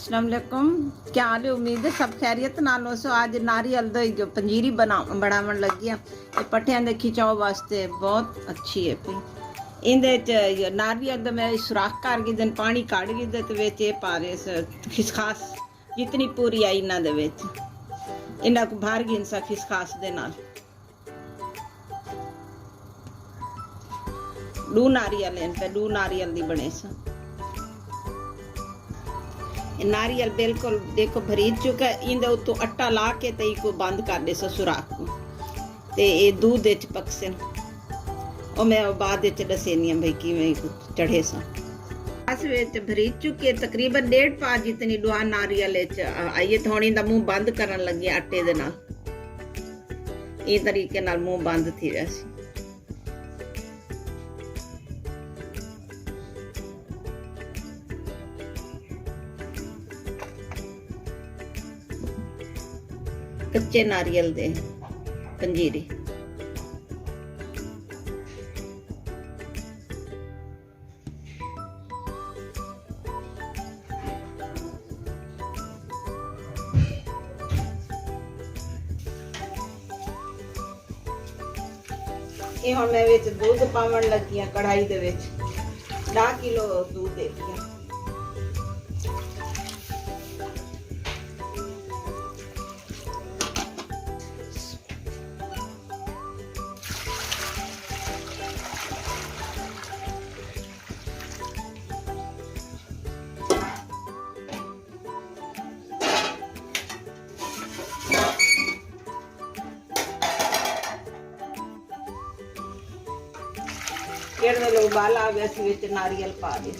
अस्सलाम वालेकुम। क्या हाल है? उम्मीद है सब खैरियत नाल हो। सो आज नारियल दी जो पंजीरी बनावन लगी है, ये पट्ठियां दे खिंचाव वास्ते बहुत अच्छी है पी। इंदे च नारियल दा मैं सुराख कर गी दिन पानी कढ़ गी ते विच ए पा रहे खिसखास जितनी पूरी आई इन्हां दे विच इन्हां को भर गी इंसा खिसखास दे नाल। दो नारियल हैं पे दो नारियल दी बने सा। नारियल बिल्कुल देखो भरीज चुका है। इंदे उत्तों आटा ला के ते को बंद कर दे सुराख को ते ये दूध विच पकसे और मैं बाद विच दसेनी भाई किवें चढ़े सा। अस विच भरीज चुके तकरीबन 1.5 पा जितनी दुआ नारियल विच आइए थोड़ी दा मुंह बंद करन लगे आटे दे नाल। ये तरीके नाल मुंह बंद थी वैसे। कच्चे नारियल दे पंजीरी ये हम मैं विच दूध पावन लगी हां कढ़ाई दे विच 10 किलो दूध दे दिया। केड़े लोग उबाला आ गया विच नारियल पा दे।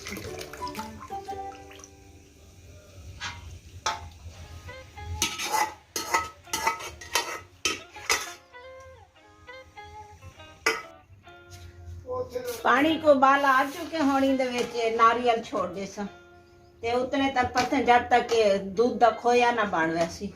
पानी को उबाला आ चुके होनी दे विच नारियल छोड़ दे सा ते उतने तक पथे जब तक दूध दा खोया ना बन वैसी।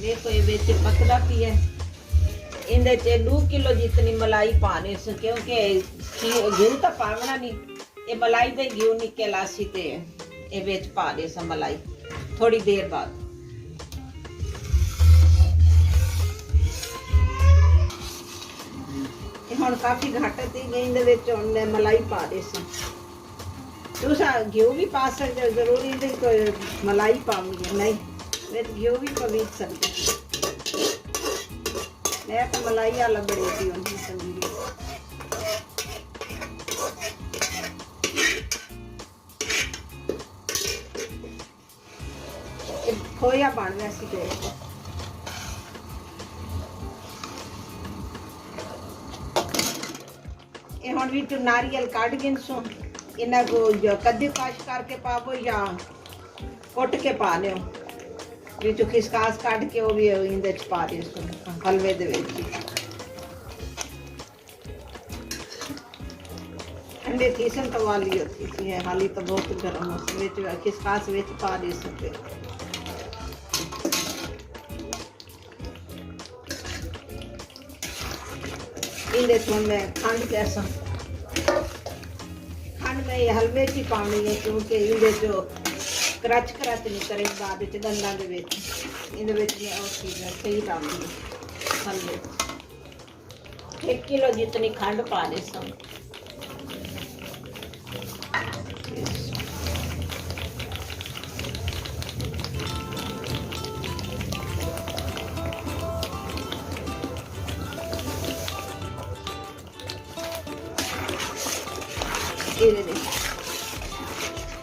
देखो ये बेच पकड़ा पी है। इंदे च 2 किलो जितनी मलाई पाने से क्योंकि घी तो पावना नहीं ये मलाई दे घी निकला सी ते ये बेच पा दे सा मलाई थोड़ी देर बाद। हुण काफी घट थी गई इंदे विच हुण मैं मलाई पा दे सा। तुसा घी भी पा सकते हो, जरूरी नहीं कोई मलाई पाऊंगी नहीं मैं घी भी पवी सकते। मैं तो मलाई वाला बड़ी थी उनकी पंजीरी। खोया बन वैसी देखो ये हुण भी नारियल काट गिनसो इन्हें को कद्दूकस करके पावो या कुट के पा लियो विच खिसकास काट के वो भी इंदे च पा दियो हलवे दे विच। ठंडे थीसन तो वाली होती थी है हाली तो बहुत गर्म हो विच खिसकास विच पा दे सकते। इंदे च मैं खंड कैसा खंड में हलवे च पानी है क्योंकि इंदे जो क्रच क्रच नहीं करे बाद दंदा दे विच इंदे विच मैं और चीज़ सही डालूंगी हलवे 1 किलो जितनी खंड पा दे सब।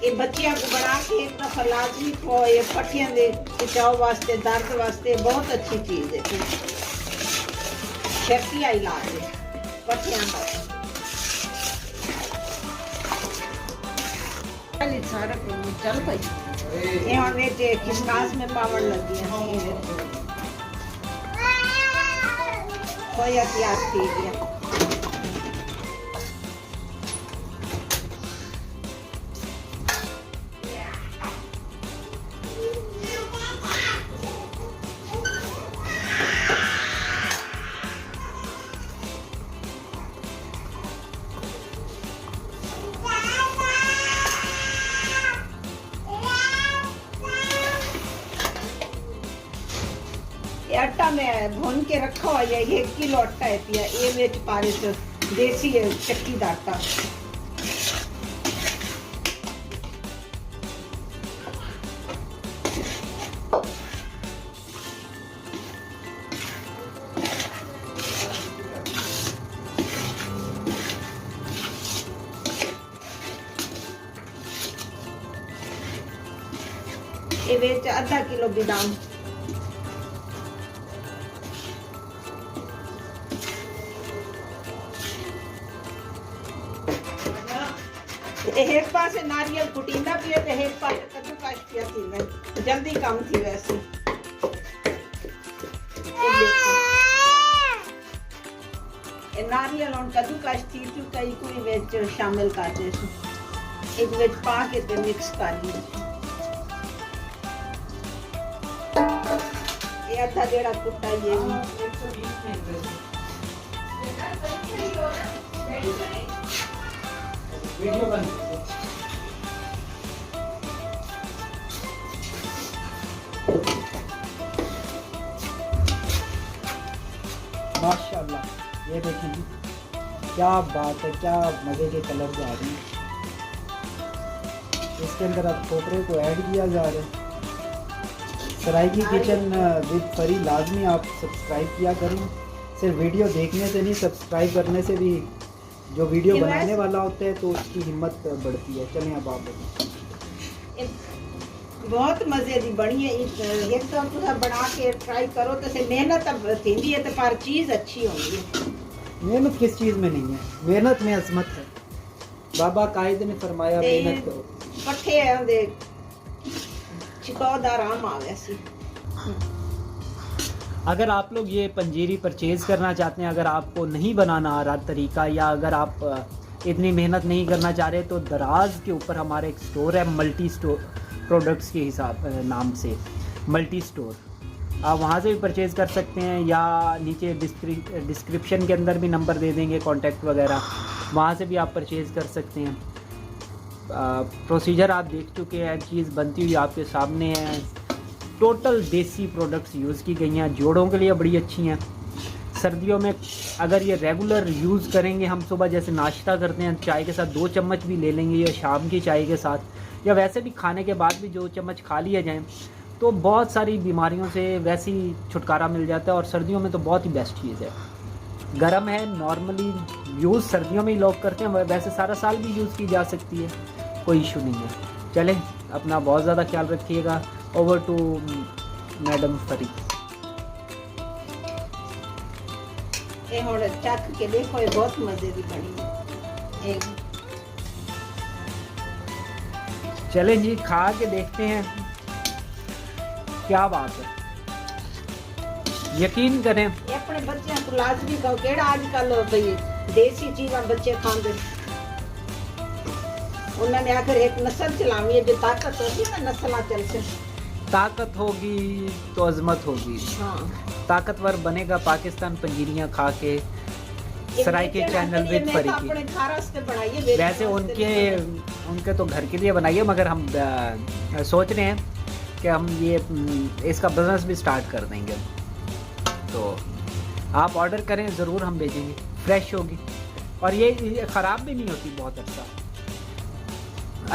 ये बच्चियां को बना के एक दफा लाजमी खो ये पट्टियां दे खिंचाव वास्ते दर्द वास्ते बहुत अच्छी चीज है। शर्तिया इलाज है पट्टियां का सारा चल भाई। ये हुण विच खिसकास में पावन लगी है खोया प्याज पी गया। आटा में भून के रखा हुआ है, 1 किलो आटा है पिया, ये विच पा दे देसी चक्की दा आटा। ये विच आधा किलो बादाम, एक पासे नारियल कुटींदा पिए ते एक पासे कद्दूकस पिया थी, जल्दी काम थी वैसे। ये नारियल और कद्दूकस थी तो कई कोई विच शामिल कर दे, इस विच पा के ते मिक्स कर दी। ये आधा जेड़ा कुट्टा ये वीडियो बन माशाल्लाह, ये देखें जी, क्या बात है, क्या मज़े के कलर जा रहे हैं। इसके अंदर अब खोपरे को ऐड किया जा रहा है। सराइकी किचन विद फरी लाजमी आप सब्सक्राइब किया करें। सिर्फ वीडियो देखने से नहीं, सब्सक्राइब करने से भी जो वीडियो बनाने वाला होता है तो उसकी हिम्मत बढ़ती है। चलें अब आप बहुत मजे की बनी है। एक तो तुम बना के ट्राई करो तो से मेहनत थी है, तो पर चीज़ अच्छी होगी है। मेहनत किस चीज़ में नहीं है, मेहनत में अजमत है। बाबा कायदे ने फरमाया मेहनत करो। पट्ठे है दे चिकौदा आराम आ गया सी। अगर आप लोग ये पंजीरी परचेज़ करना चाहते हैं, अगर आपको नहीं बनाना आ रहा तरीका, या अगर आप इतनी मेहनत नहीं करना चाह रहे, तो दराज के ऊपर हमारा एक स्टोर है, मल्टी स्टोर प्रोडक्ट्स के हिसाब नाम से, मल्टी स्टोर। आप वहाँ से भी परचेज़ कर सकते हैं, या नीचे डिस्क्रिप्शन के अंदर भी नंबर दे देंगे कॉन्टैक्ट वगैरह, वहाँ से भी आप परचेज़ कर सकते हैं। प्रोसीजर आप देख चुके हैं, चीज़ बनती हुई आपके सामने है। टोटल देसी प्रोडक्ट्स यूज़ की गई हैं, जोड़ों के लिए बड़ी अच्छी हैं। सर्दियों में अगर ये रेगुलर यूज़ करेंगे, हम सुबह जैसे नाश्ता करते हैं चाय के साथ 2 चम्मच भी ले लेंगे, या शाम की चाय के साथ, या वैसे भी खाने के बाद भी 2 चम्मच खा लिया जाए, तो बहुत सारी बीमारियों से वैसे ही छुटकारा मिल जाता है। और सर्दियों में तो बहुत ही बेस्ट चीज़ है। गर्म है, नॉर्मली यूज़ सर्दियों में ही लोग करते हैं, वैसे सारा साल भी यूज़ की जा सकती है, कोई इशू नहीं है। चलें, अपना बहुत ज़्यादा ख्याल रखिएगा। ओवर टू मैडम फरी। ये हुण चख के देखो, ये बहुत मजे की बनी है। चलें जी, खा के देखते हैं क्या बात है। यकीन करें, ये अपने बच्चों को लाजमी कहो, केड़ा आजकल भई देसी चीज़ां बच्चे खांदे, उन्होंने आखिर एक नस्ल चलावी है, जो ताकत होगी ना नस्लां चलसे। ताकत होगी तो अजमत होगी। हाँ, ताकतवर बनेगा पाकिस्तान पंजीरियाँ खा के। सराइकी चैनल विद फरी की। वैसे उनके तो घर के लिए बनाइए, मगर हम सोच रहे हैं कि हम ये इसका बिजनेस भी स्टार्ट कर देंगे, तो आप ऑर्डर करें, ज़रूर हम भेजेंगे। फ्रेश होगी और ये ख़राब भी नहीं होती बहुत अच्छा।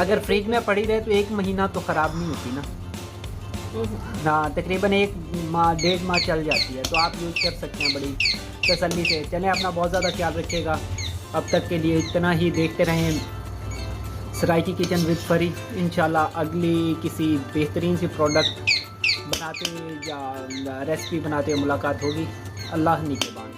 अगर फ्रिज में पड़ी रहे तो 1 महीना तो ख़राब नहीं होती ना। हाँ, तकरीबन 1 माह 1.5 माह चल जाती है, तो आप यूज़ कर सकते हैं बड़ी तसल्ली से। चलें, अपना बहुत ज़्यादा ख्याल रखिएगा। अब तक के लिए इतना ही। देखते रहें सराइकी किचन विद फरी। इंशाल्लाह अगली किसी बेहतरीन सी प्रोडक्ट बनाते या रेसिपी बनाते मुलाकात होगी। अल्लाह निगहबान।